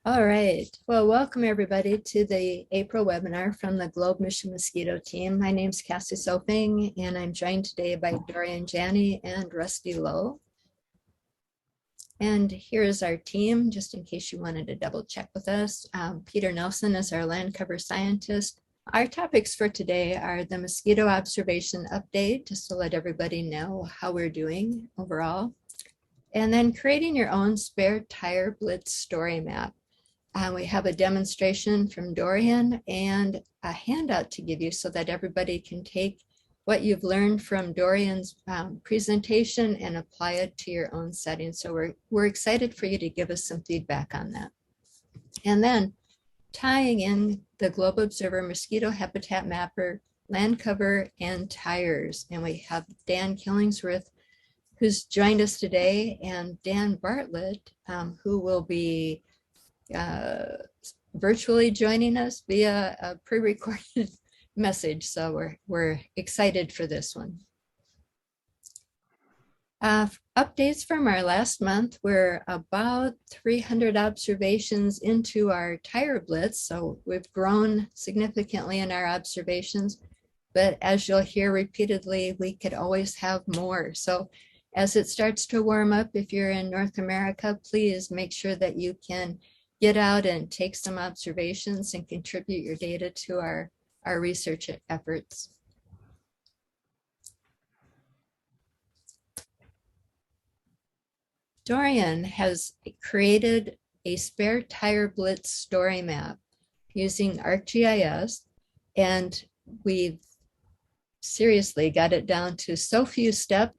All right. Well, welcome everybody to the April webinar from the Globe Mission Mosquito team. My name is Cassie Soping, and I'm joined today by Dorian Janney and Rusty Lowe. And here's our team, just in case you wanted to double check with us. Peter Nelson is our land cover scientist. Our topics for today are the mosquito observation update, just to let everybody know how we're doing overall. And then creating your own spare tire Blitz story map. We have a demonstration from Dorian and a handout to give you so that everybody can take what you've learned from Dorian's presentation and apply it to your own setting. So we're excited for you to give us some feedback on that. And then tying in the Globe Observer Mosquito Habitat Mapper, land cover, and tires. And we have Dan Killingsworth, who's joined us today, and Dan Bartlett, who will be virtually joining us via a pre-recorded message. So we're excited for this one. Updates from our last month. We're about 300 observations into our tire blitz. So we've grown significantly in our observations, but as you'll hear repeatedly, we could always have more. So as it starts to warm up, if you're in North America, please make sure that you can get out and take some observations and contribute your data to our research efforts. Dorian has created a spare tire blitz story map using ArcGIS, and we've seriously got it down to so few steps,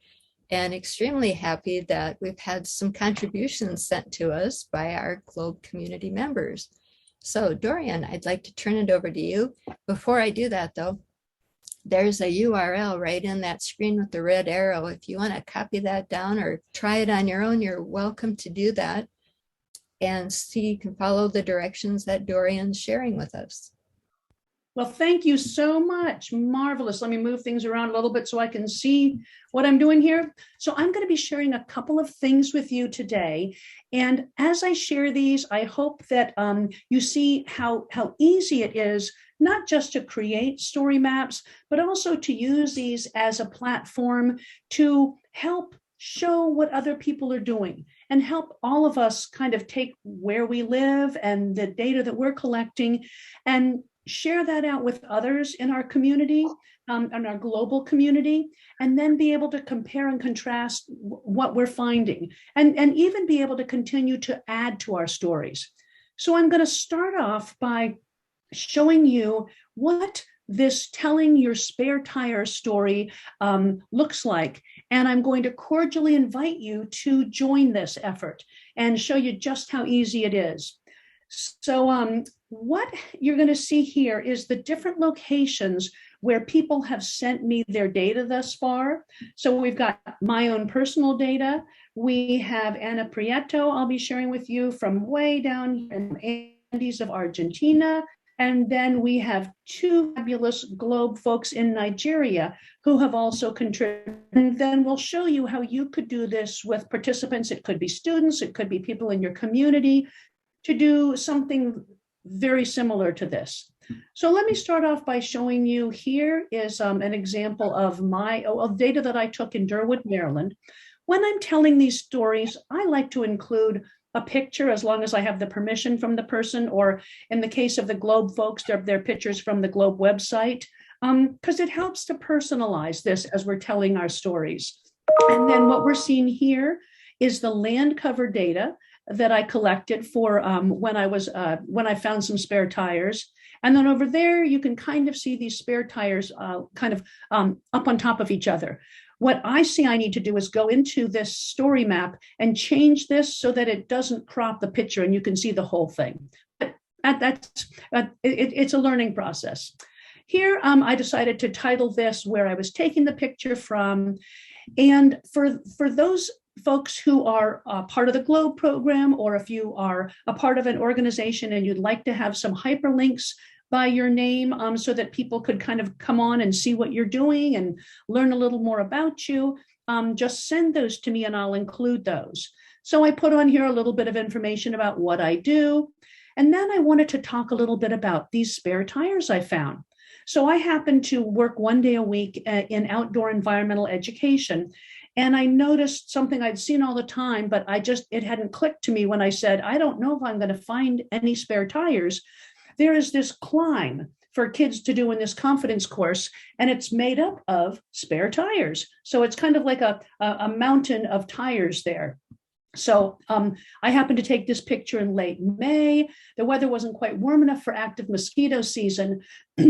and extremely happy that we've had some contributions sent to us by our Globe community members. So Dorian, I'd like to turn it over to you. Before I do that though, there's a URL right in that screen with the red arrow. If you want to copy that down or try it on your own, you're welcome to do that. And you can follow the directions that Dorian's sharing with us. Well, thank you so much. Marvelous. Let me move things around a little bit so I can see what I'm doing here. So I'm going to be sharing a couple of things with you today. And as I share these, I hope that you see how easy it is, not just to create story maps, but also to use these as a platform to help show what other people are doing and help all of us kind of take where we live and the data that we're collecting and share that out with others in our community, in our global community, and then be able to compare and contrast what we're finding, and even be able to continue to add to our stories. So I'm going to start off by showing you what this telling your spare tire story looks like. And I'm going to cordially invite you to join this effort and show you just how easy it is. So what you're going to see here is the different locations where people have sent me their data thus far. So we've got my own personal data. We have Ana Prieto, I'll be sharing with you from way down here in the Andes of Argentina. And then we have two fabulous Globe folks in Nigeria who have also contributed. And then we'll show you how you could do this with participants. It could be students, it could be people in your community, to do something very similar to this. So let me start off by showing you, here is an example of data that I took in Durwood, Maryland. When I'm telling these stories, I like to include a picture as long as I have the permission from the person, or in the case of the Globe folks, they're pictures from the Globe website, because it helps to personalize this as we're telling our stories. And then what we're seeing here is the land cover data that I collected for when I found some spare tires. And then over there, you can kind of see these spare tires kind of up on top of each other. What I see I need to do is go into this story map and change this so that it doesn't crop the picture and you can see the whole thing. It's a learning process. Here, I decided to title this where I was taking the picture from. And for those folks who are part of the Globe program, or if you are a part of an organization and you'd like to have some hyperlinks by your name so that people could kind of come on and see what you're doing and learn a little more about you, just send those to me and I'll include those. So I put on here a little bit of information about what I do. And then I wanted to talk a little bit about these spare tires I found. So I happen to work 1 day a week in outdoor environmental education. And I noticed something I'd seen all the time, but it hadn't clicked to me when I said, I don't know if I'm going to find any spare tires. There is this climb for kids to do in this confidence course, and it's made up of spare tires. So it's kind of like a mountain of tires there. So I happened to take this picture in late May. The weather wasn't quite warm enough for active mosquito season.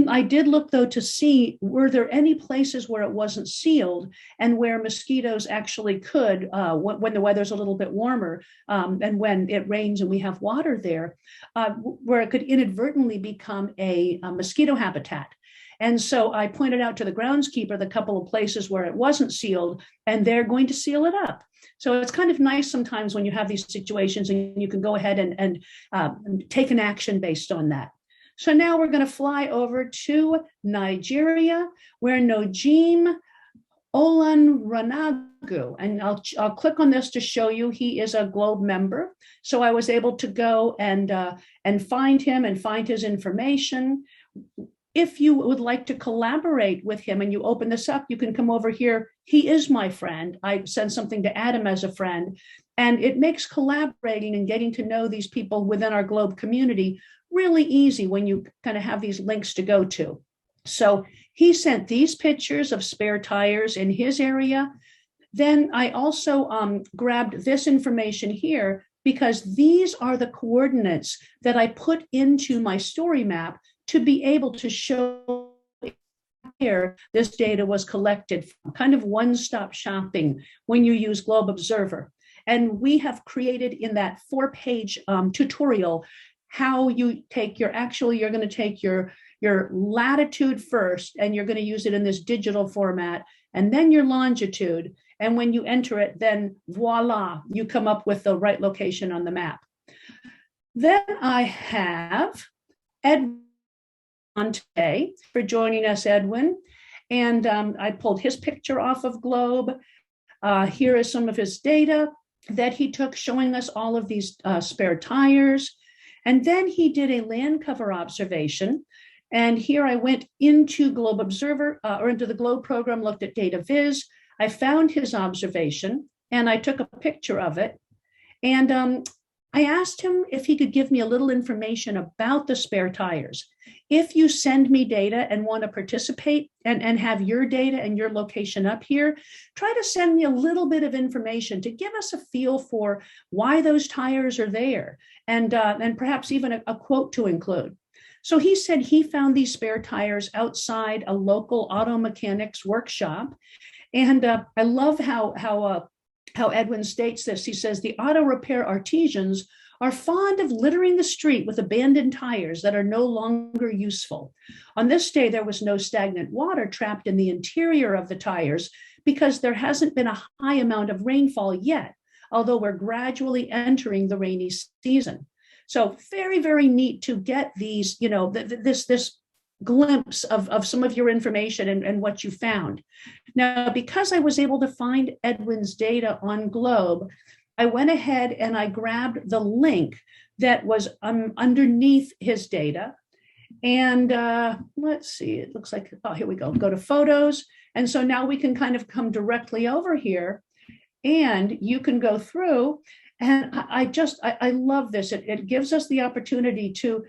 I did look, though, to see, were there any places where it wasn't sealed and where mosquitoes actually could, when the weather's a little bit warmer and when it rains and we have water there, where it could inadvertently become a mosquito habitat. And so I pointed out to the groundskeeper the couple of places where it wasn't sealed, and they're going to seal it up. So it's kind of nice sometimes when you have these situations and you can go ahead and take an action based on that. So now we're going to fly over to Nigeria, where Nojim Olanranagu, and I'll click on this to show you he is a Globe member. So I was able to go and find him and find his information. If you would like to collaborate with him and you open this up, you can come over here. He is my friend. I sent something to add him as a friend. And it makes collaborating and getting to know these people within our Globe community really easy when you kind of have these links to go to. So he sent these pictures of spare tires in his area. Then I also grabbed this information here because these are the coordinates that I put into my story map to be able to show where this data was collected from, kind of one-stop shopping when you use Globe Observer. And we have created in that 4-page tutorial how you take you're going to take your latitude first, and you're going to use it in this digital format, and then your longitude. And when you enter it, then voila, you come up with the right location on the map. Then I have Edwin on today for joining us, Edwin. And I pulled his picture off of Globe. Here is some of his data that he took showing us all of these spare tires. And then he did a land cover observation. And here I went into Globe Observer or into the Globe program, looked at Data Viz. I found his observation and I took a picture of it. And I asked him if he could give me a little information about the spare tires. If you send me data and want to participate and have your data and your location up here, try to send me a little bit of information to give us a feel for why those tires are there, and perhaps even a quote to include. So he said he found these spare tires outside a local auto mechanics workshop. And I love how Edwin states this. He says, the auto repair artisans are fond of littering the street with abandoned tires that are no longer useful. On this day, there was no stagnant water trapped in the interior of the tires because there hasn't been a high amount of rainfall yet, although we're gradually entering the rainy season. So very, very neat to get these, this glimpse of some of your information and what you found. Now, because I was able to find Edwin's data on Globe, I went ahead and I grabbed the link that was underneath his data. And let's see, it looks like, oh, here we go. Go to photos. And so now we can kind of come directly over here and you can go through. And I love this. It gives us the opportunity to,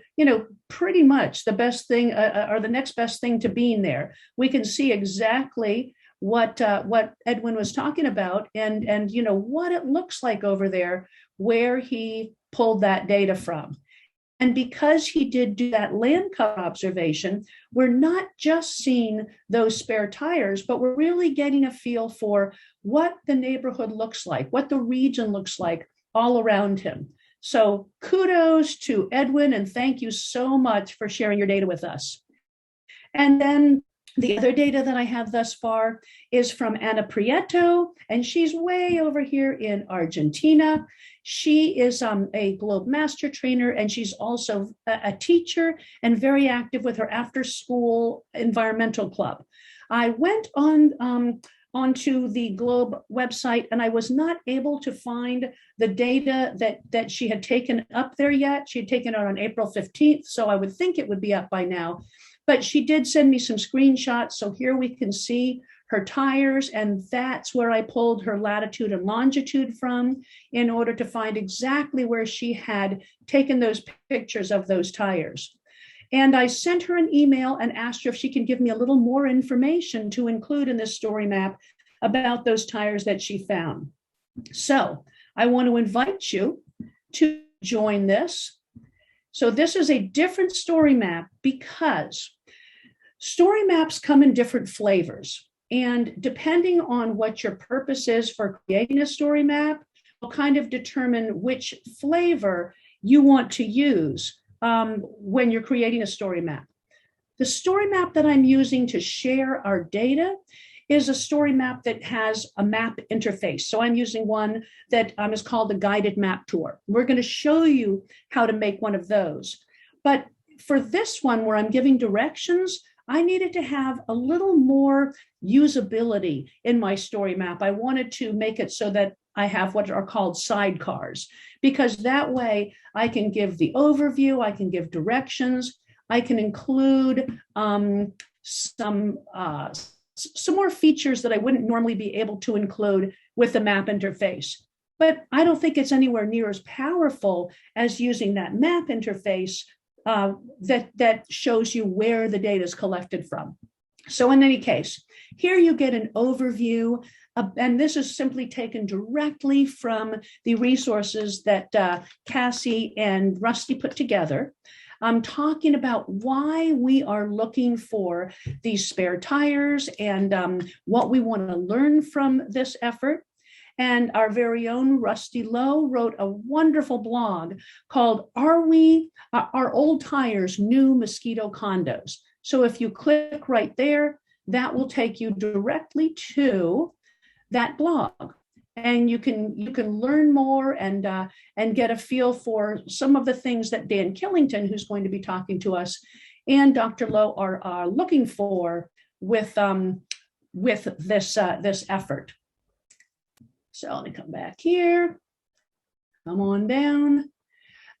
pretty much the best thing or the next best thing to being there. We can see exactly what Edwin was talking about and what it looks like over there where he pulled that data from. And because he did do that land cover observation, we're not just seeing those spare tires, but we're really getting a feel for what the neighborhood looks like, what the region looks like all around him. So kudos to Edwin, and thank you so much for sharing your data with us. And then the other data that I have thus far is from Ana Prieto, and she's way over here in Argentina. She is a Globe Master Trainer, and she's also a teacher and very active with her after-school environmental club. I went on onto the Globe website, and I was not able to find the data that she had taken up there yet. She had taken it on April 15th, so I would think it would be up by now. But she did send me some screenshots. So here we can see her tires, and that's where I pulled her latitude and longitude from in order to find exactly where she had taken those pictures of those tires. And I sent her an email and asked her if she could give me a little more information to include in this story map about those tires that she found. So I want to invite you to join this. So this is a different story map because story maps come in different flavors. And depending on what your purpose is for creating a story map, will kind of determine which flavor you want to use when you're creating a story map. The story map that I'm using to share our data is a story map that has a map interface. So I'm using one that is called the Guided Map Tour. We're going to show you how to make one of those. But for this one, where I'm giving directions, I needed to have a little more usability in my story map. I wanted to make it so that I have what are called sidecars, because that way I can give the overview, I can give directions, I can include some more features that I wouldn't normally be able to include with the map interface. But I don't think it's anywhere near as powerful as using that map interface that shows you where the data is collected from. So in any case, here you get an overview, and this is simply taken directly from the resources that Cassie and Rusty put together. I'm talking about why we are looking for these spare tires and what we want to learn from this effort. And our very own Rusty Lowe wrote a wonderful blog called Are Old Tires New Mosquito Condos? So if you click right there, that will take you directly to that blog. And you can learn more and get a feel for some of the things that Dan Killington, who's going to be talking to us, and Dr. Lowe are looking for with this effort. So let me come back here. Come on down.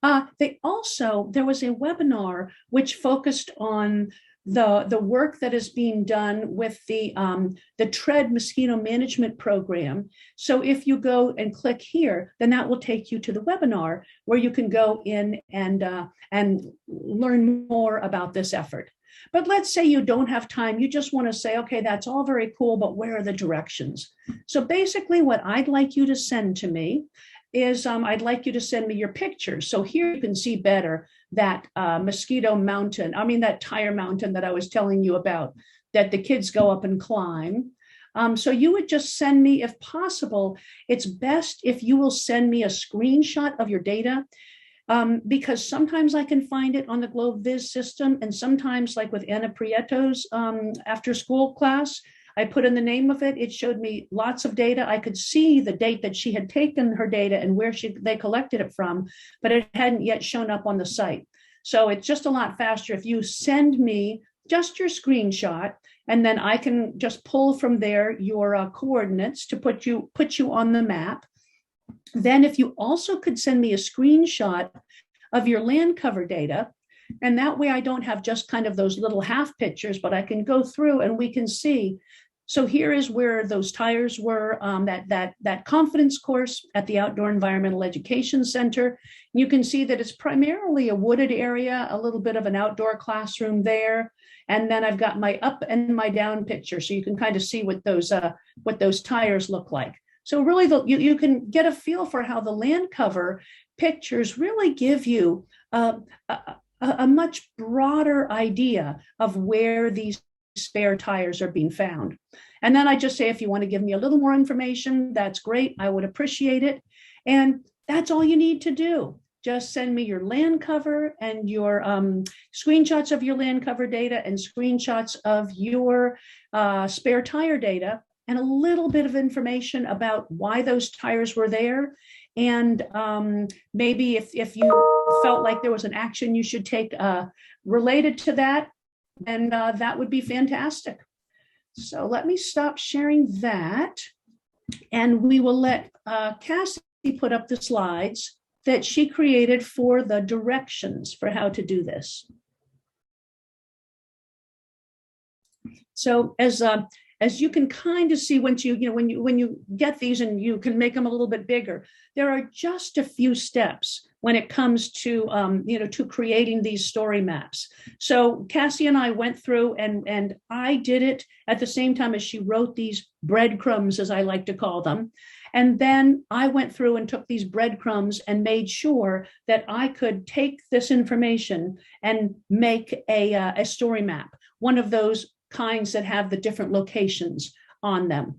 There was a webinar which focused on the work that is being done with the TREAD mosquito management program. So if you go and click here, then that will take you to the webinar where you can go in and learn more about this effort. But let's say you don't have time, you just want to say, okay, that's all very cool, but where are the directions? So basically what I'd like you to send to me is I'd like you to send me your pictures. So here you can see better that that tire mountain that I was telling you about, that the kids go up and climb. So you would just send me, if possible, it's best if you will send me a screenshot of your data, because sometimes I can find it on the GlobeViz system, and sometimes, like with Anna Prieto's after school class, I put in the name of it. It showed me lots of data. I could see the date that she had taken her data and where they collected it from, but it hadn't yet shown up on the site. So it's just a lot faster if you send me just your screenshot, and then I can just pull from there your coordinates to put you on the map. Then if you also could send me a screenshot of your land cover data, and that way I don't have just kind of those little half pictures, but I can go through and we can see. So here is where those tires were, that confidence course at the Outdoor Environmental Education Center. You can see that it's primarily a wooded area, a little bit of an outdoor classroom there. And then I've got my up and my down picture. So you can kind of see what those tires look like. So really you can get a feel for how the land cover pictures really give you a much broader idea of where these spare tires are being found. And then I just say, if you want to give me a little more information, that's great. I would appreciate it. And that's all you need to do. Just send me your land cover and your screenshots of your land cover data and screenshots of your spare tire data, and a little bit of information about why those tires were there. And maybe if you felt like there was an action you should take related to that, then that would be fantastic. So let me stop sharing that. And we will let Cassie put up the slides that she created for the directions for how to do this. So as you can kind of see, when you get these and you can make them a little bit bigger, there are just a few steps when it comes to to creating these story maps. So Cassie and I went through and I did it at the same time as she wrote these breadcrumbs, as I like to call them. And then I went through and took these breadcrumbs and made sure that I could take this information and make a story map, one of those kinds that have the different locations on them.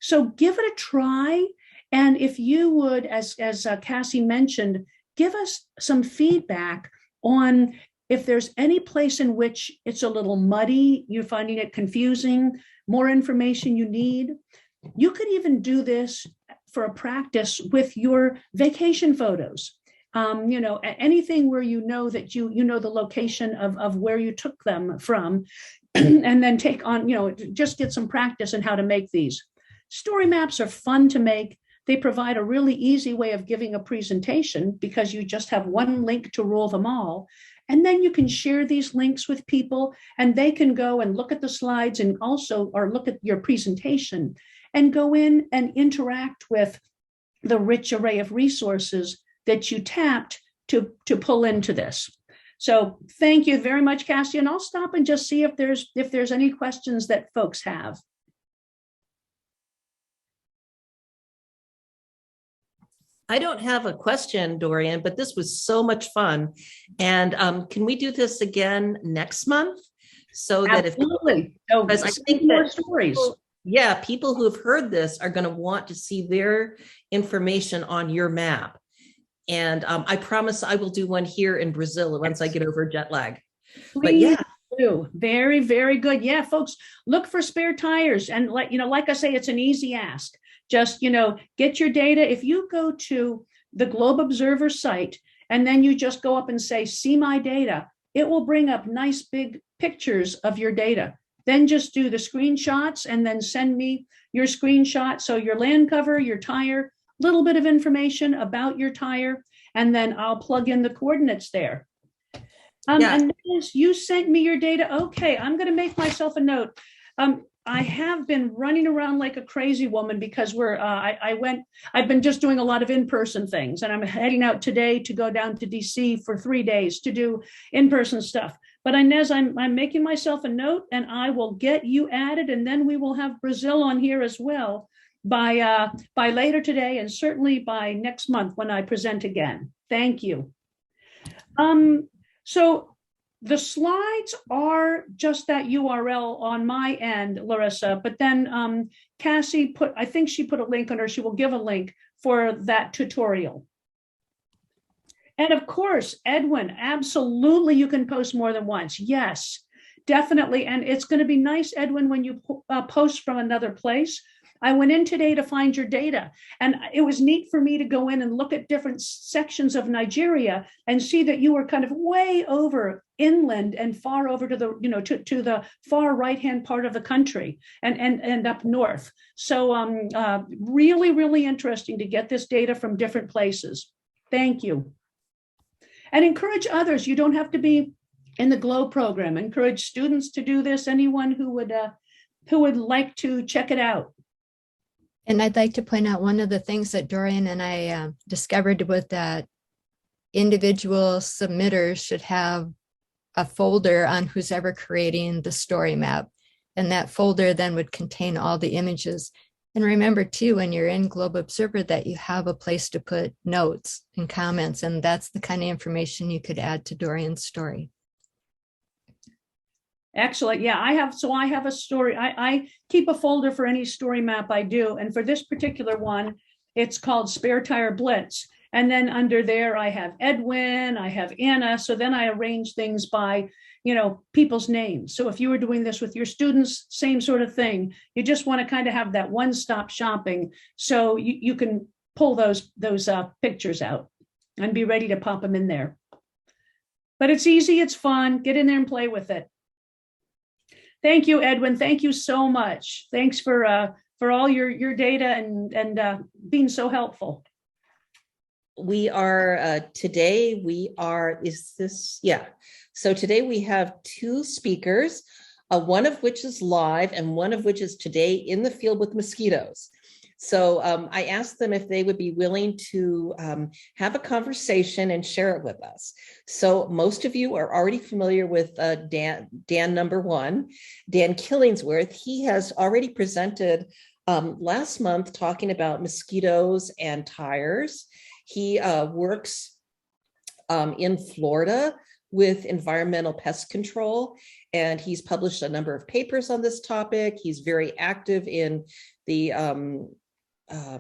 So give it a try. And if you would, as Cassie mentioned, give us some feedback on if there's any place in which it's a little muddy, you're finding it confusing, more information you need. You could even do this for a practice with your vacation photos. Anything where you know that you know the location of where you took them from, and then take on, just get some practice in how to make these. Story maps are fun to make. They provide a really easy way of giving a presentation because you just have one link to rule them all. And then you can share these links with people and they can go and look at the slides and also, or look at your presentation and go in and interact with the rich array of resources that you tapped to pull into this. So thank you very much, Cassie, and I'll stop and just see if there's any questions that folks have. I don't have a question, Dorian, but this was so much fun. And can we do this again next month? So Absolutely. Because I think more stories. People who have heard this are going to want to see their information on your map. And I promise I will do one here in Brazil once I get over jet lag. Please do. Very, very good. Yeah, folks, look for spare tires. And like I say, it's an easy ask. Just, get your data. If you go to the Globe Observer site and then you just go up and say, see my data, it will bring up nice big pictures of your data. Then just do the screenshots and then send me your screenshot. So your land cover, your tire, little bit of information about your tire, and then I'll plug in the coordinates there. And you sent me your data. Okay, I'm going to make myself a note. I have been running around like a crazy woman because I've been just doing a lot of in-person things, and I'm heading out today to go down to DC for 3 days to do in-person stuff. But Inez, I'm making myself a note and I will get you added, and then we will have Brazil on here as well by later today, and certainly by next month when I present again. Thank you. So the slides are just that URL on my end, Larissa, but then Cassie I think she put a link on her, she will give a link for that tutorial. And of course, Edwin, absolutely, you can post more than once. Yes, definitely. And it's going to be nice, Edwin, when you post from another place. I went in today to find your data, and it was neat for me to go in and look at different sections of Nigeria and see that you were kind of way over inland and far over to the, to the far right-hand part of the country and up north. So really, really interesting to get this data from different places. Thank you. And encourage others. You don't have to be in the GLOW program. Encourage students to do this. Anyone who would like to check it out. And I'd like to point out one of the things that Dorian and I discovered was that individual submitters should have a folder on who's ever creating the story map. And that folder then would contain all the images. And remember too, when you're in Globe Observer, that you have a place to put notes and comments, and that's the kind of information you could add to Dorian's story. Excellent. Yeah, I have a story. I keep a folder for any story map I do. And for this particular one, it's called Spare Tire Blitz. And then under there, I have Edwin, I have Anna. So then I arrange things by, people's names. So if you were doing this with your students, same sort of thing. You just want to kind of have that one-stop shopping. So you can pull those pictures out and be ready to pop them in there. But it's easy, it's fun. Get in there and play with it. Thank you, Edwin. Thank you so much. Thanks for all your data and being so helpful. We are today. We are. Is this? Yeah. So today we have two speakers, one of which is live and one of which is today in the field with mosquitoes. So I asked them if they would be willing to have a conversation and share it with us. So most of you are already familiar with Dan number one, Dan Killingsworth. He has already presented last month talking about mosquitoes and tires. He works in Florida with environmental pest control, and he's published a number of papers on this topic. He's very active in the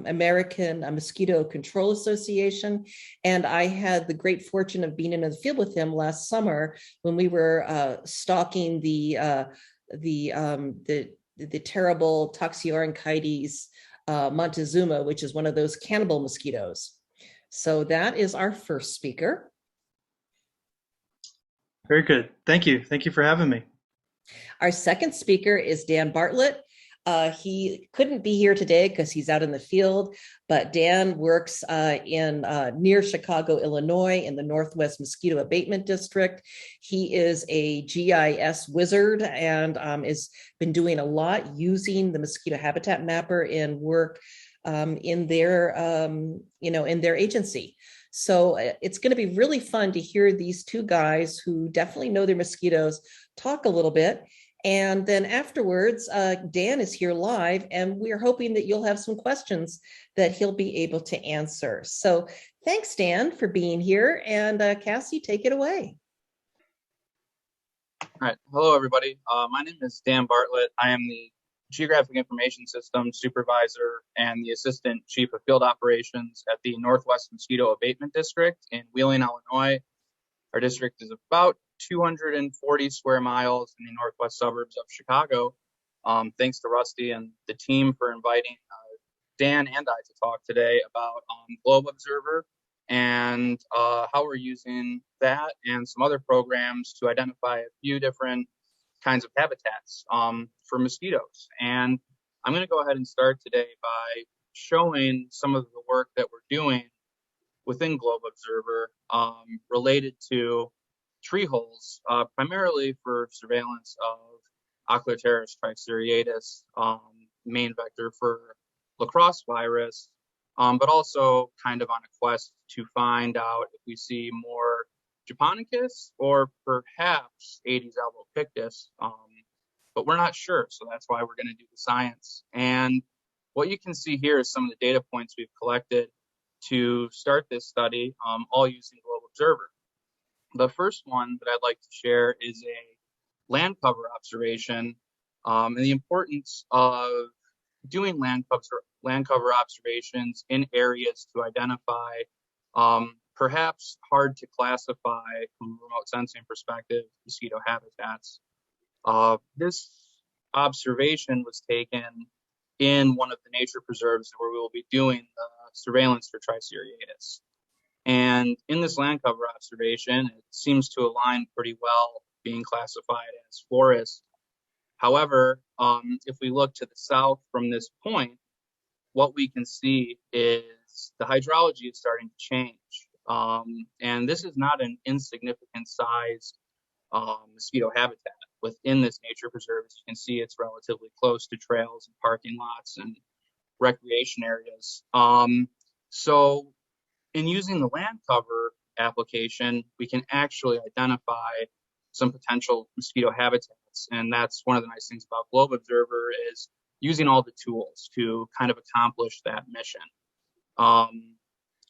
American Mosquito Control Association. And I had the great fortune of being in the field with him last summer when we were stalking the terrible Toxioranchides Montezuma, which is one of those cannibal mosquitoes. So that is our first speaker. Very good. Thank you. Thank you for having me. Our second speaker is Dan Bartlett. He couldn't be here today because he's out in the field, but Dan works in near Chicago, Illinois, in the Northwest Mosquito Abatement District. He is a GIS wizard and has been doing a lot using the Mosquito HabitatMapper in work in their in their agency. So it's going to be really fun to hear these two guys who definitely know their mosquitoes talk a little bit. And then afterwards, Dan is here live, and we're hoping that you'll have some questions that he'll be able to answer. So thanks, Dan, for being here. And Cassie, take it away. All right. Hello, everybody. My name is Dan Bartlett. I am the Geographic Information Systems Supervisor and the Assistant Chief of Field Operations at the Northwest Mosquito Abatement District in Wheeling, Illinois. Our district is about 240 square miles in the northwest suburbs of Chicago. Thanks to Rusty and the team for inviting Dan and I to talk today about Globe Observer and how we're using that and some other programs to identify a few different kinds of habitats for mosquitoes. And I'm going to go ahead and start today by showing some of the work that we're doing within Globe Observer related to tree holes, primarily for surveillance of Oculoterus trichuriatus, main vector for lacrosse virus, but also kind of on a quest to find out if we see more Japonicus or perhaps Aedes albopictus, but we're not sure, so that's why we're going to do the science. And what you can see here is some of the data points we've collected to start this study, all using Globe Observer. The first one that I'd like to share is a land cover observation and the importance of doing land cover observations in areas to identify perhaps hard to classify from a remote sensing perspective mosquito habitats. This observation was taken in one of the nature preserves where we will be doing the surveillance for trichuriatus. And in this land cover observation, it seems to align pretty well being classified as forest. However, if we look to the south from this point, what we can see is the hydrology is starting to change. And this is not an insignificant size mosquito habitat within this nature preserve. As you can see, it's relatively close to trails and parking lots and recreation areas. So in using the land cover application, we can actually identify some potential mosquito habitats. And that's one of the nice things about Globe Observer is using all the tools to kind of accomplish that mission.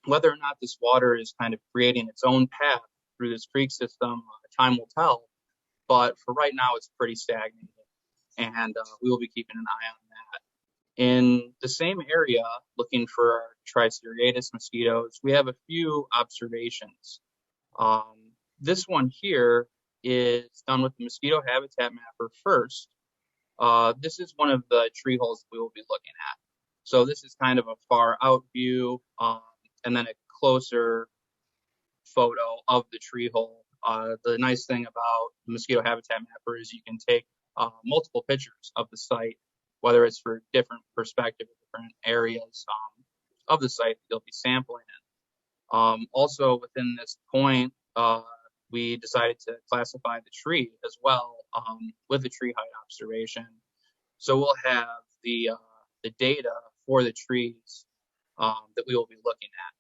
Whether or not this water is kind of creating its own path through this creek system, time will tell. But for right now, it's pretty stagnant. And we will be keeping an eye on that. In the same area, looking for our trichuriatus mosquitoes, we have a few observations. This one here is done with the Mosquito HabitatMapper first. This is one of the tree holes we will be looking at. So this is kind of a far out view and then a closer photo of the tree hole. The nice thing about the Mosquito HabitatMapper is you can take multiple pictures of the site, whether it's for different perspective, different areas of the site that you'll be sampling in. Also within this point, we decided to classify the tree as well with the tree height observation. So we'll have the data for the trees that we will be looking at.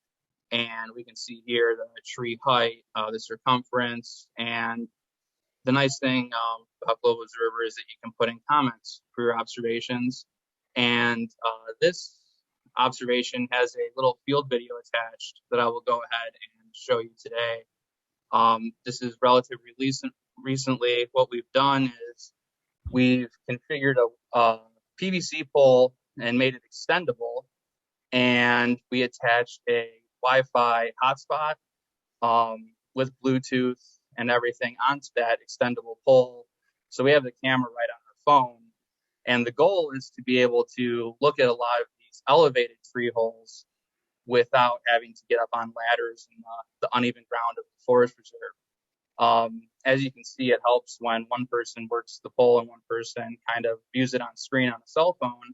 And we can see here the tree height, the circumference, and the nice thing about Global Observer is that you can put in comments for your observations. And this observation has a little field video attached that I will go ahead and show you today. This is relatively recently. What we've done is we've configured a PVC pole and made it extendable, and we attached a Wi-Fi hotspot with Bluetooth and everything onto that extendable pole. So we have the camera right on our phone, and the goal is to be able to look at a lot of these elevated tree holes without having to get up on ladders in the uneven ground of the forest reserve. As you can see, it helps when one person works the pole and one person kind of views it on screen on a cell phone,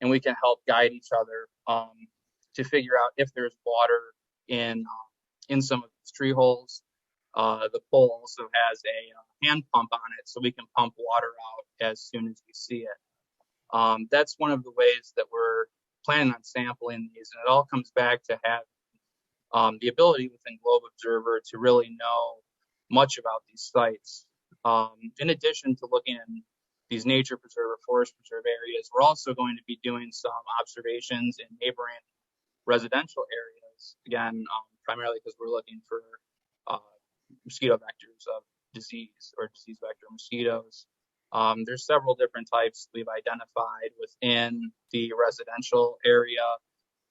and we can help guide each other to figure out if there's water in some of these tree holes. The pole also has a hand pump on it, so we can pump water out as soon as we see it. That's one of the ways that we're planning on sampling these, and it all comes back to have the ability within Globe Observer to really know much about these sites. In addition to looking in these nature preserve or forest preserve areas, we're also going to be doing some observations in neighboring residential areas, again, primarily because we're looking for mosquito vectors of disease or disease vector mosquitoes. There's several different types we've identified within the residential area,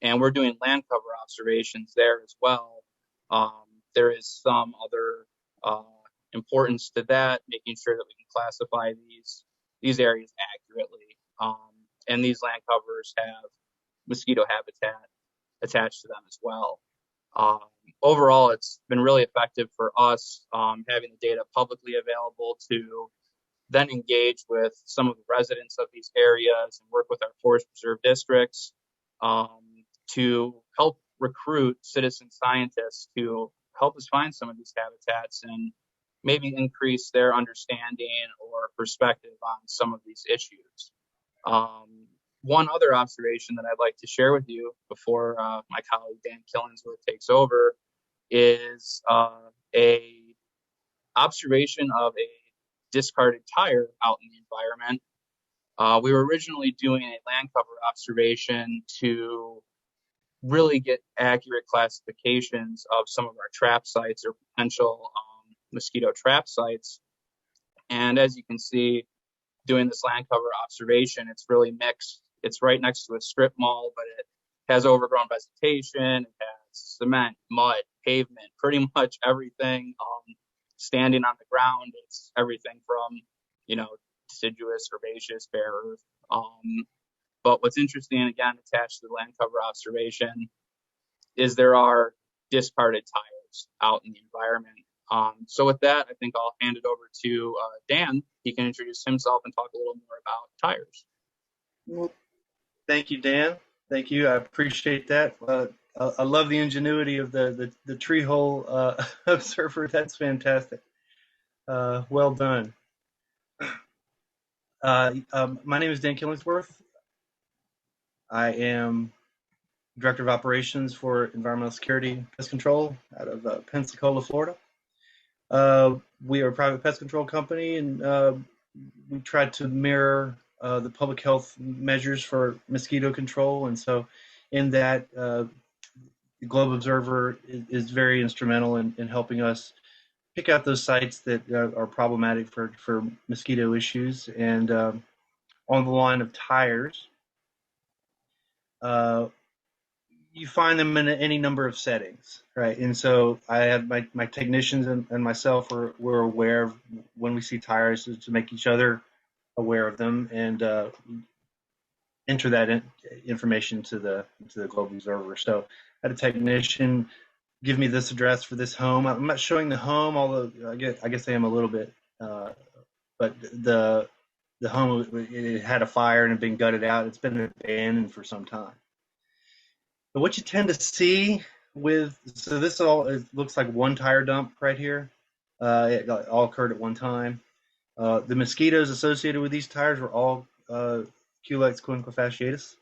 and we're doing land cover observations there as well. There is some other importance to that, making sure that we can classify these areas accurately. And these land covers have mosquito habitat attached to them as well. Overall, it's been really effective for us having the data publicly available to then engage with some of the residents of these areas and work with our forest preserve districts to help recruit citizen scientists to help us find some of these habitats and maybe increase their understanding or perspective on some of these issues. One other observation that I'd like to share with you before my colleague Dan Killingsworth takes over is a observation of a discarded tire out in the environment. We were originally doing a land cover observation to really get accurate classifications of some of our trap sites or potential mosquito trap sites. And as you can see, doing this land cover observation, it's really mixed. It's right next to a strip mall, but it has overgrown vegetation, it has cement, mud, pavement, pretty much everything standing on the ground. It's everything from, deciduous, herbaceous, bare earth. But what's interesting, again, attached to the land cover observation, is there are discarded tires out in the environment. So with that, I think I'll hand it over to Dan. He can introduce himself and talk a little more about tires. Well, thank you, Dan. Thank you. I appreciate that. I love the ingenuity of the tree hole observer. That's fantastic. Well done. My name is Dan Killingsworth. I am Director of Operations for Environmental Security and Pest Control out of Pensacola, Florida. We are a private pest control company, and we try to mirror the public health measures for mosquito control. And so in that, the Globe Observer is very instrumental in helping us pick out those sites that are problematic for mosquito issues. And on the line of tires, you find them in any number of settings, right? And so I have my technicians and myself we're aware of when we see tires to make each other aware of them and enter that information to the Globe Observer. So I had a technician give me this address for this home. I'm not showing the home, although I guess I am a little bit, but the home, it had a fire and had been gutted out. It's been abandoned for some time. But what you tend to see so this all, it looks like one tire dump right here. It all occurred at one time. The mosquitoes associated with these tires were all Culex quinquefasciatus.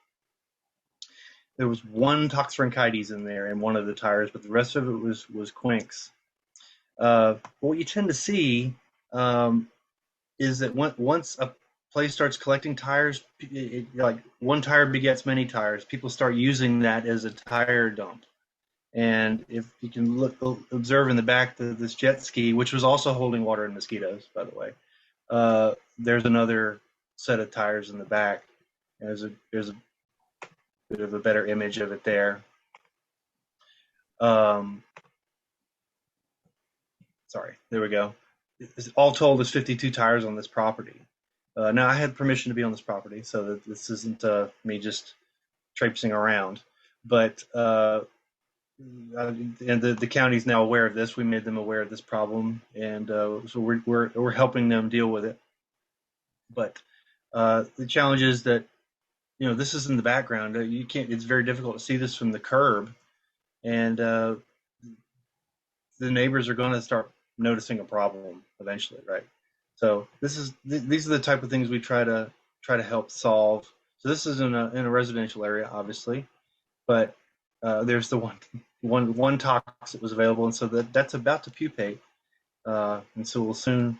There was one toxopharynchites in there in one of the tires, but the rest of it was quinks. What you tend to see is that once a place starts collecting tires, like one tire begets many tires. People start using that as a tire dump. And if you can observe in the back this jet ski, which was also holding water and mosquitoes, by the way, there's another set of tires in the back. There's a bit of a better image of it there. Sorry, there we go. All told, there's 52 tires on this property. Now, I had permission to be on this property, so that this isn't me just traipsing around. But and the county's now aware of this. We made them aware of this problem, and so we're helping them deal with it. But the challenge is that, you know, this is in the background. You can't. It's very difficult to see this from the curb, and the neighbors are going to start noticing a problem eventually, right? So these are the type of things we try to help solve. So this is in a residential area, obviously, but there's the one tox that was available, and so that's about to pupate, and so we'll soon.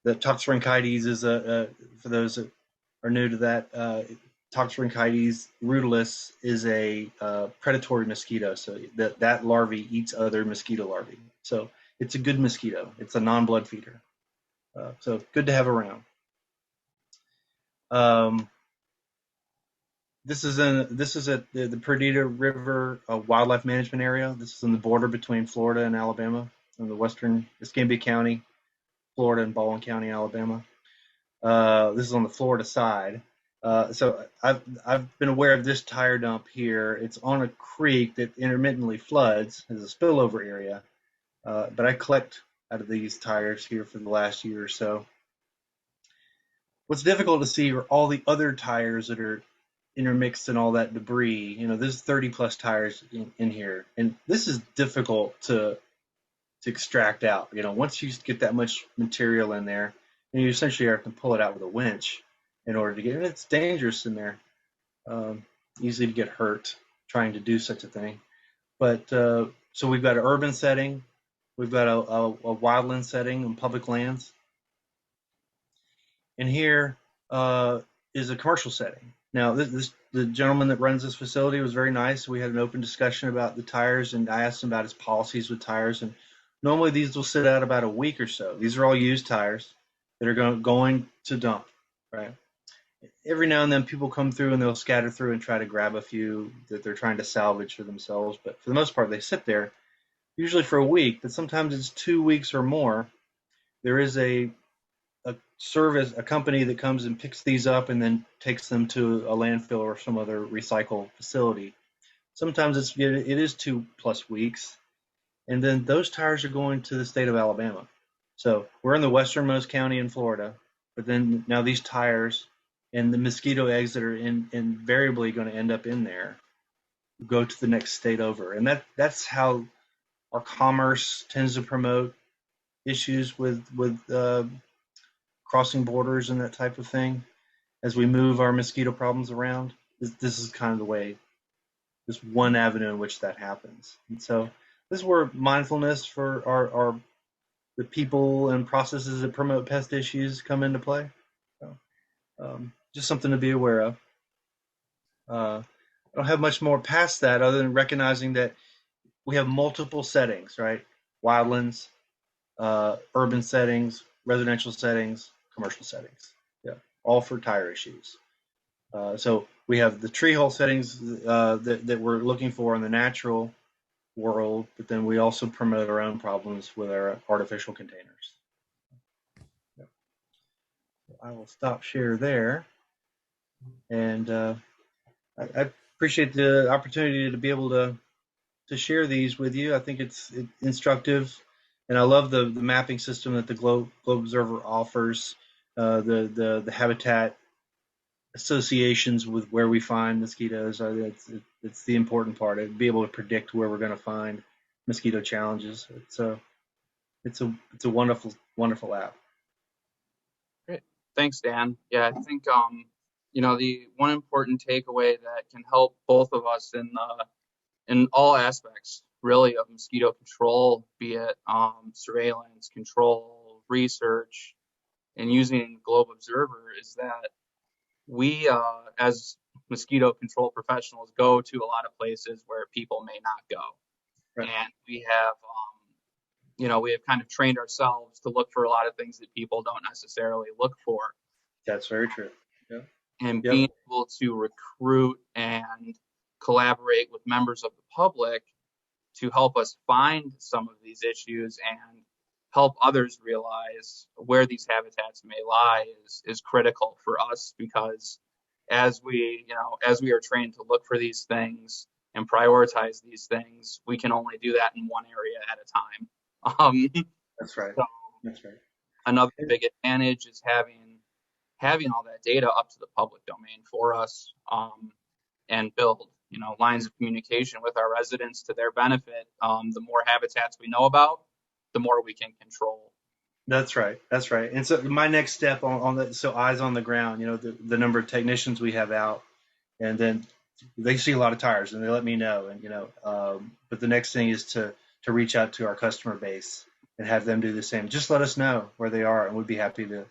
The toxopharynchites is for those that are new to that. Toxopharynchites rutilis is a predatory mosquito, so that larvae eats other mosquito larvae. So it's a good mosquito. It's a non-blood feeder. So good to have around. This is at the Perdita River Wildlife Management Area. This is on the border between Florida and Alabama, in the western Escambia County, Florida, and Baldwin County, Alabama. This is on the Florida side. So I've been aware of this tire dump here. It's on a creek that intermittently floods as a spillover area, but I collect out of these tires here for the last year or so. What's difficult to see are all the other tires that are intermixed in all that debris. You know, there's 30 plus tires in here, and this is difficult to extract out. You know, once you get that much material in there, and you essentially have to pull it out with a winch in order to get it. It's dangerous in there, easy to get hurt trying to do such a thing. But so we've got an urban setting, we've got a wildland setting on public lands, and here is a commercial setting. Now, the gentleman that runs this facility was very nice. We had an open discussion about the tires, and I asked him about his policies with tires. And normally these will sit out about a week or so. These are all used tires that are going to dump, right? Every now and then people come through and they'll scatter through and try to grab a few that they're trying to salvage for themselves. But for the most part, they sit there, usually for a week, but sometimes it's 2 weeks or more. There is a company that comes and picks these up and then takes them to a landfill or some other recycle facility. Sometimes it is 2+ weeks, and then those tires are going to the state of Alabama. So we're in the westernmost county in Florida, but then now these tires and the mosquito eggs that are invariably going to end up in there go to the next state over, and that's how our commerce tends to promote issues with crossing borders and that type of thing. As we move our mosquito problems around, this is kind of the way, this one avenue in which that happens. And so this is where mindfulness for the people and processes that promote pest issues come into play. So, just something to be aware of. I don't have much more past that other than recognizing that we have multiple settings, right? Wildlands, urban settings, residential settings, commercial settings, yeah, all for tire issues. So we have the tree hole settings that we're looking for in the natural world, but then we also promote our own problems with our artificial containers. Yeah. I will stop share there, and I appreciate the opportunity to be able to share these with you. I think it's instructive, and I love the mapping system that the Globe Observer offers. the habitat associations with where we find mosquitoes. It's the important part. It'd be able to predict where we're going to find mosquito challenges. It's a wonderful app. Great. Thanks, Dan. Yeah, I think the one important takeaway that can help both of us in all aspects really of mosquito control, be it surveillance, control, research, and using Globe Observer, is that we as mosquito control professionals go to a lot of places where people may not go. Right. And we have we have kind of trained ourselves to look for a lot of things that people don't necessarily look for. That's very true. Yeah. And being able to recruit and collaborate with members of the public to help us find some of these issues and help others realize where these habitats may lie is critical for us, because as we are trained to look for these things and prioritize these things, we can only do that in one area at a time. That's right. So That's right. another big advantage is having all that data up to the public domain for us, and build lines of communication with our residents to their benefit. The more habitats we know about, the more we can control. That's right. That's right. And so my next step on that, so eyes on the ground, the number of technicians we have out, and then they see a lot of tires and they let me know. And, but the next thing is to reach out to our customer base and have them do the same. Just let us know where they are, and we'd be happy to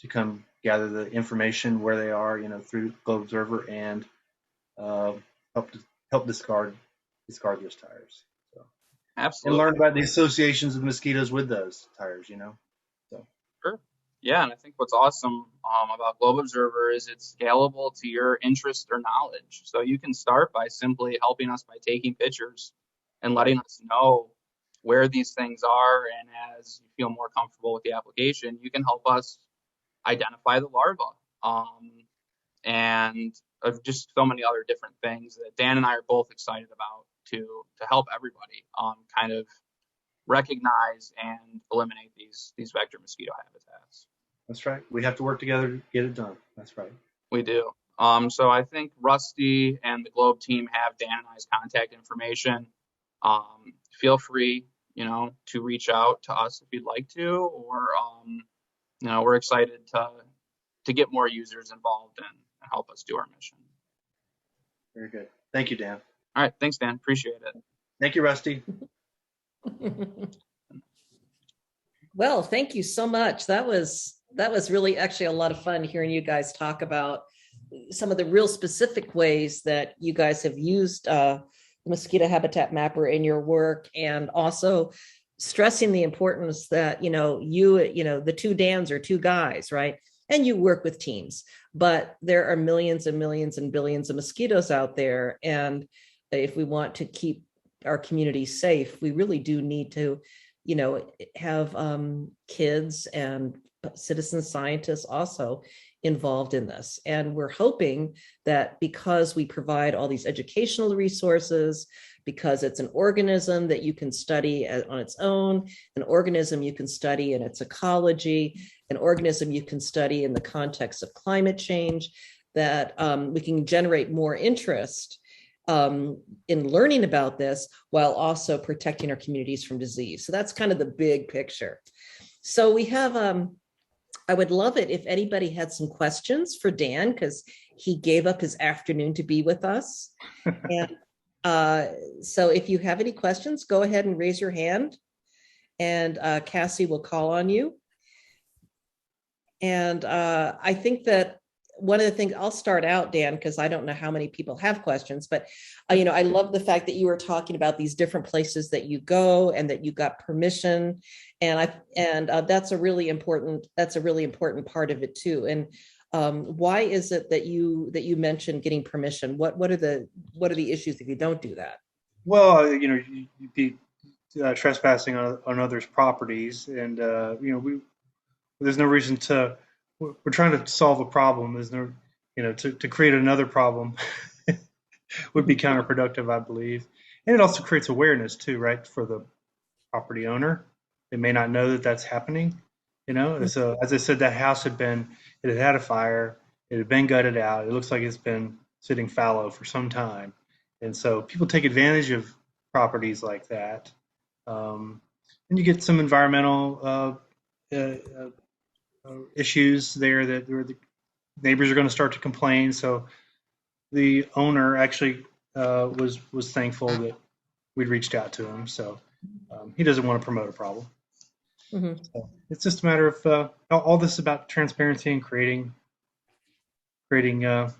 come gather the information where they are, through Globe Observer, and help discard those tires. So. Absolutely. And learn about the associations of mosquitoes with those tires, So. Sure. Yeah, and I think what's awesome about Globe Observer is it's scalable to your interest or knowledge. So you can start by simply helping us by taking pictures and letting us know where these things are. And as you feel more comfortable with the application, you can help us identify the larva, and of just so many other different things that Dan and I are both excited about to help everybody kind of recognize and eliminate these vector mosquito habitats. That's right. We have to work together to get it done. That's right. We do. So I think Rusty and the Globe team have Dan and I's contact information. Feel free, to reach out to us if you'd like to, or we're excited to get more users involved and help us do our mission. Very good. Thank you, Dan. All right. Thanks, Dan. Appreciate it. Thank you, Rusty. Well, thank you so much. That was really actually a lot of fun hearing you guys talk about some of the real specific ways that you guys have used the Mosquito Habitat Mapper in your work, and also stressing the importance that, the two Dans are two guys, right? And you work with teams, but there are millions and millions and billions of mosquitoes out there. And if we want to keep our community safe, we really do need to, have kids and citizen scientists also involved in this. And we're hoping that because we provide all these educational resources, because it's an organism that you can study on its own, an organism you can study in its ecology, an organism you can study in the context of climate change, that we can generate more interest in learning about this while also protecting our communities from disease. So that's kind of the big picture. So we have, I would love it if anybody had some questions for Dan, because he gave up his afternoon to be with us. And so if you have any questions, go ahead and raise your hand, and Cassie will call on you. And I think that one of the things, I'll start out, Dan, because I don't know how many people have questions, but I love the fact that you were talking about these different places that you go and that you got permission, and that's a really important part of it too. And why is it that you mentioned getting permission? What are the issues if you don't do that? Well, you'd be trespassing on others' properties, and there's no reason to. We're trying to solve a problem. There's no, to create another problem would be counterproductive, I believe. And it also creates awareness too, right, for the property owner. They may not know that that's happening. So as I said, that house it had had a fire, it had been gutted out. It looks like it's been sitting fallow for some time. And so people take advantage of properties like that. And you get some environmental issues there that where the neighbors are going to start to complain. So the owner actually was thankful that we'd reached out to him. So he doesn't want to promote a problem. Mhm. So it's just a matter of all this is about transparency and creating an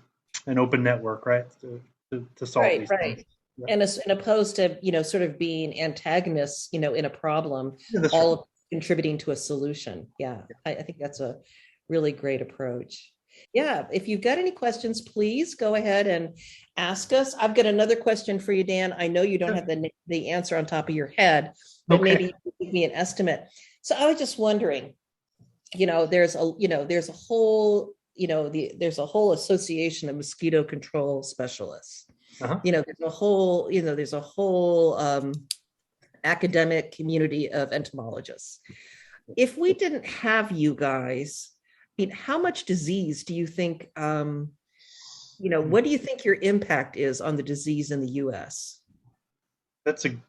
open network, right? To solve Right, these right. things. Yeah. And as opposed to, sort of being antagonists, in a problem, Yeah, that's all right. of contributing to a solution. Yeah, I think that's a really great approach. Yeah, if you've got any questions, please go ahead and ask us. I've got another question for you, Dan. I know you don't have the answer on top of your head, but Okay. maybe you could give me an estimate. So I was just wondering, there's a whole, there's a whole association of mosquito control specialists. Uh-huh. There's a whole academic community of entomologists. If we didn't have you guys, how much disease do you think, what do you think your impact is on the disease in the US? That's an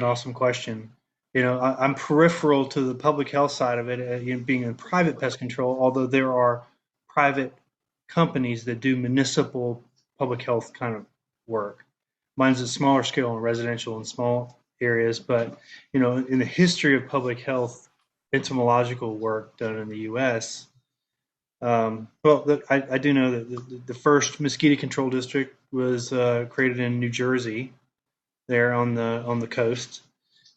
awesome question. I'm peripheral to the public health side of it, being in private pest control, although there are private companies that do municipal public health kind of work. Mine's a smaller scale and residential in small areas, but in the history of public health entomological work done in the U.S., I do know that the first mosquito control district was created in New Jersey, there on the coast.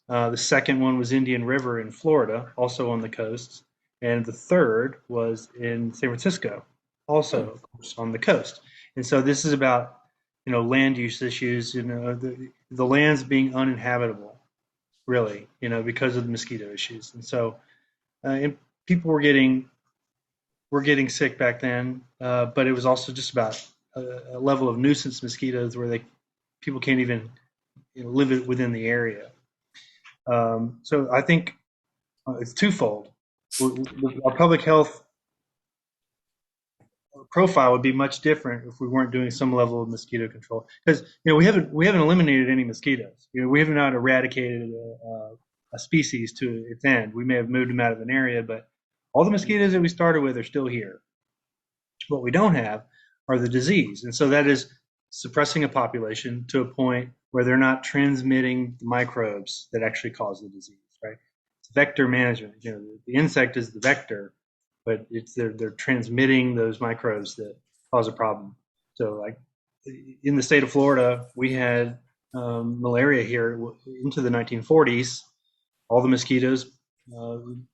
The second one was Indian River in Florida, also on the coast, and the third was in San Francisco, also of course on the coast. And so this is about land use issues, the lands being uninhabitable, really, because of the mosquito issues. And so and people were getting sick back then, but it was also just about a level of nuisance mosquitoes where people can't even live within the area. So I think it's twofold. Our public health profile would be much different if we weren't doing some level of mosquito control. Because we haven't eliminated any mosquitoes. We have not eradicated a species to its end. We may have moved them out of an area, but all the mosquitoes that we started with are still here. What we don't have are the disease, and so that is suppressing a population to a point where they're not transmitting the microbes that actually cause the disease. Right? It's vector management. The insect is the vector, but they're transmitting those microbes that cause a problem. So, like in the state of Florida, we had malaria here into the 1940s. All the mosquitoes,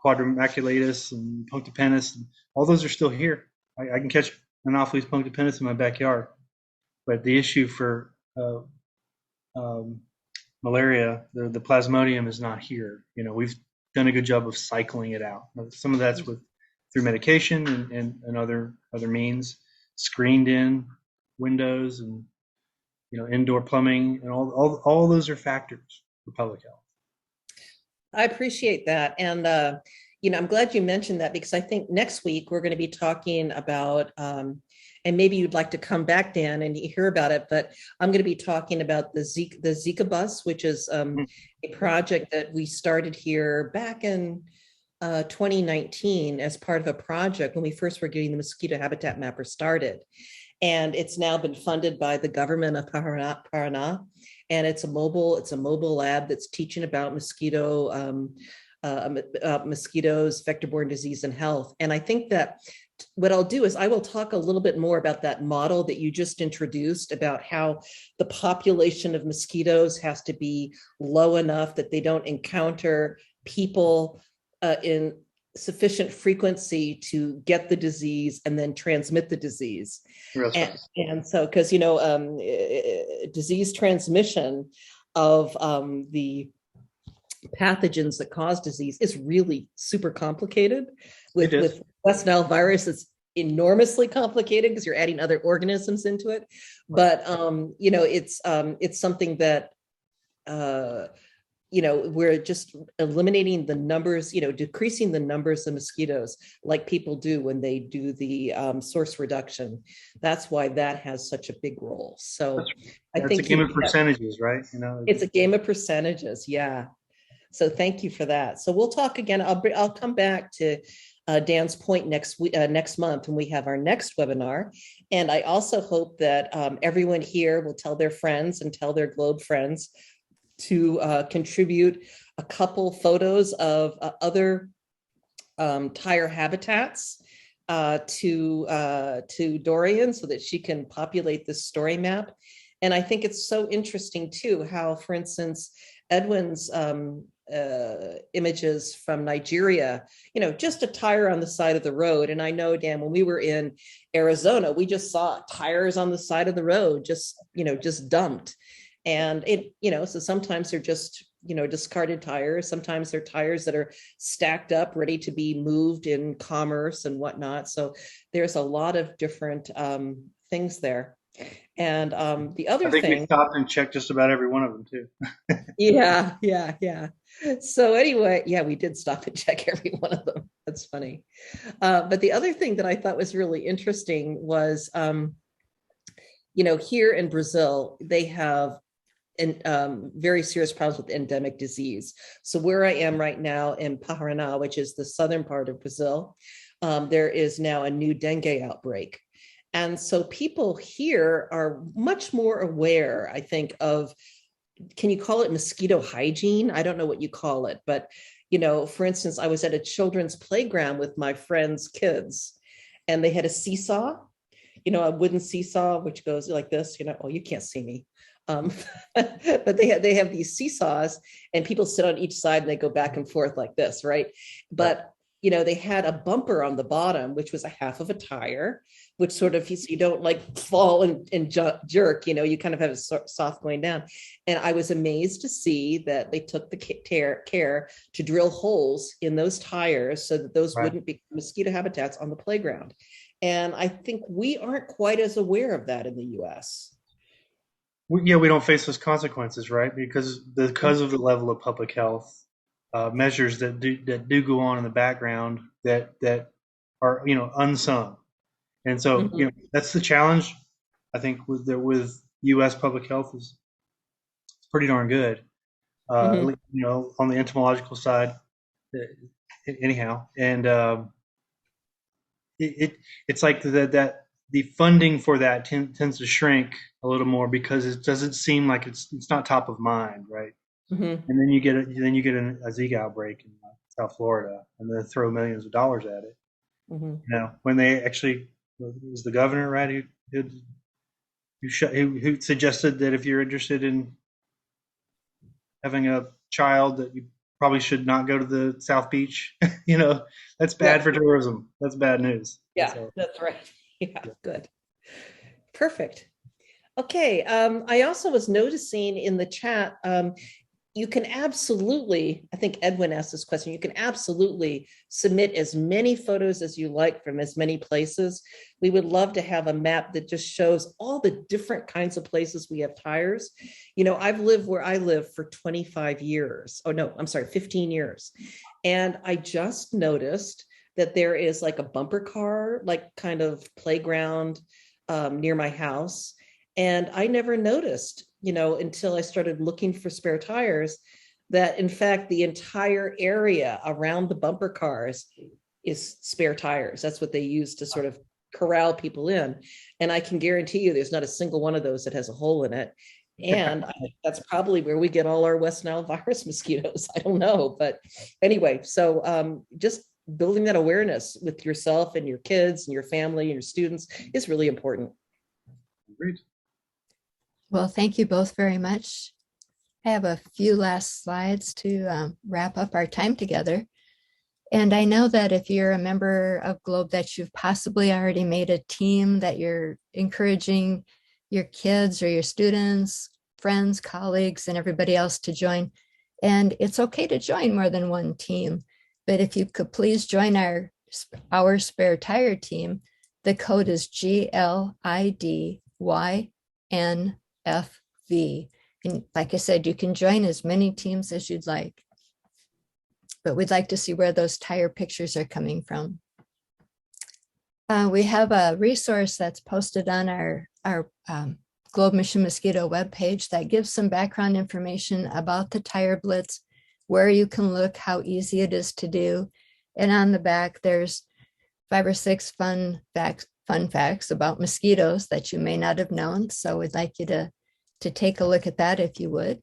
quadrimaculatus and punctopenis, all those are still here. I can catch Anopheles punctopenis in my backyard, but the issue for malaria, the plasmodium, is not here. We've done a good job of cycling it out. Some of that's through medication and other means, screened in windows and indoor plumbing, and all those are factors for public health. I appreciate that. And, I'm glad you mentioned that, because I think next week we're going to be talking about, and maybe you'd like to come back, Dan, and hear about it, but I'm going to be talking about the Zika Bus, which is a project that we started here back in 2019 as part of a project when we first were getting the Mosquito HabitatMapper started. And it's now been funded by the government of Paraná. And it's a mobile lab that's teaching about mosquitoes, vector-borne disease, and health. And I think that what I'll do is I will talk a little bit more about that model that you just introduced, about how the population of mosquitoes has to be low enough that they don't encounter people in sufficient frequency to get the disease and then transmit the disease. And so, because disease transmission of the pathogens that cause disease is really super complicated. With West Nile virus, it's enormously complicated because you're adding other organisms into it. But it's something that we're just eliminating the numbers, decreasing the numbers of mosquitoes like people do when they do the source reduction. That's why that has such a big role. So I think it's a game of percentages, right? It's a game of percentages. Yeah. So thank you for that. So we'll talk again. I'll come back to Dan's point next month when we have our next webinar. And I also hope that everyone here will tell their friends and tell their Globe friends to contribute a couple photos of other tire habitats to Dorian so that she can populate this story map. And I think it's so interesting too, how, for instance, Edwin's images from Nigeria, just a tire on the side of the road. And I know, Dan, when we were in Arizona, we just saw tires on the side of the road, just dumped. And so sometimes they're just, discarded tires. Sometimes they're tires that are stacked up, ready to be moved in commerce and whatnot. So there's a lot of different things there. And the other thing, we stopped and checked just about every one of them too. Yeah. So anyway, yeah, we did stop and check every one of them. That's funny. But the other thing that I thought was really interesting was, here in Brazil, they have very serious problems with endemic disease. So where I am right now in Paraná, which is the southern part of Brazil, there is now a new dengue outbreak. And so people here are much more aware, I think, of, can you call it mosquito hygiene? I don't know what you call it, but, for instance, I was at a children's playground with my friends' kids, and they had a seesaw, a wooden seesaw, which goes like this, oh, you can't see me. But they have these seesaws, and people sit on each side and they go back and forth like this, right? But they had a bumper on the bottom, which was a half of a tire, which sort of, you don't like fall and jerk, you kind of have a soft going down. And I was amazed to see that they took the care to drill holes in those tires so that those wouldn't be mosquito habitats on the playground. And I think we aren't quite as aware of that in the US. We don't face those consequences, right? Because of the level of public health measures that do go on in the background that are unsung, and so that's the challenge. I think with U.S. public health is pretty darn good, on the entomological side, anyhow, and it's like that the funding for that tends to shrink a little more because it doesn't seem like it's not top of mind, right? And then you get a Zika outbreak in South Florida, and they throw millions of dollars at it. When they actually, it was the governor, right, who suggested that if you're interested in having a child, that you probably should not go to the South Beach. That's bad for tourism. That's bad news. Yeah, that's right. Yeah, good. Perfect. Okay. I also was noticing in the chat, you can absolutely, I think Edwin asked this question, you can absolutely submit as many photos as you like from as many places. We would love to have a map that just shows all the different kinds of places we have tires. I've lived where I live for 25 years. Oh, no, I'm sorry, 15 years. And I just noticed that there is like a bumper car, like kind of playground near my house. And I never noticed, until I started looking for spare tires, that in fact, the entire area around the bumper cars is spare tires. That's what they use to sort of corral people in. And I can guarantee you there's not a single one of those that has a hole in it. And that's probably where we get all our West Nile virus mosquitoes. I don't know. But anyway, so just building that awareness with yourself and your kids and your family and your students is really important. Great. Well, thank you both very much. I have a few last slides to wrap up our time together. And I know that if you're a member of Globe, that you've possibly already made a team that you're encouraging your kids or your students, friends, colleagues, and everybody else to join. And it's okay to join more than one team. But if you could please join our spare tire team, the code is GLIDYNFV. And like I said, you can join as many teams as you'd like. But we'd like to see where those tire pictures are coming from. We have a resource that's posted on our Globe Mission Mosquito webpage that gives some background information about the tire blitz, where you can look, how easy it is to do. And on the back, there's 5 or 6 fun facts about mosquitoes that you may not have known. So we'd like you to take a look at that if you would.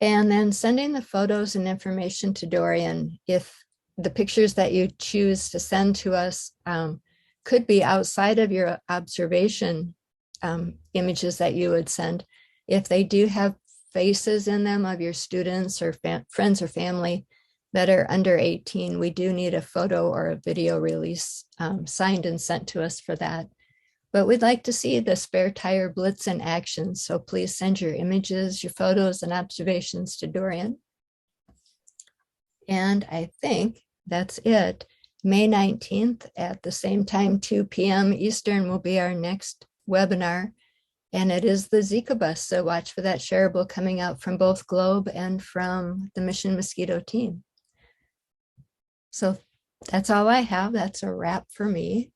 And then sending the photos and information to Dorian. If the pictures that you choose to send to us could be outside of your observation images that you would send. If they do have faces in them of your students or friends or family that are under 18, we do need a photo or a video release signed and sent to us for that. But we'd like to see the spare tire blitz in action. So please send your images, your photos and observations to Dorian. And I think that's it. May 19th at the same time, 2 p.m. Eastern will be our next webinar. And it is the Zika Bus. So watch for that shareable coming out from both Globe and from the Mission Mosquito team. So that's all I have. That's a wrap for me.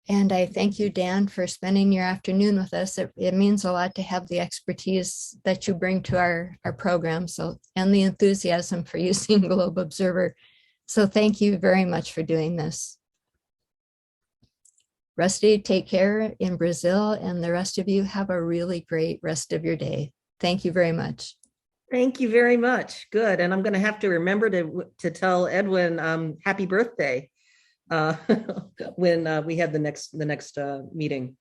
And I thank you, Dan, for spending your afternoon with us. It means a lot to have the expertise that you bring to our program, and the enthusiasm for using Globe Observer. So thank you very much for doing this. Rusty, take care in Brazil, and the rest of you have a really great rest of your day. Thank you very much. Thank you very much. Good. And I'm going to have to remember to tell Edwin happy birthday when we have the next meeting.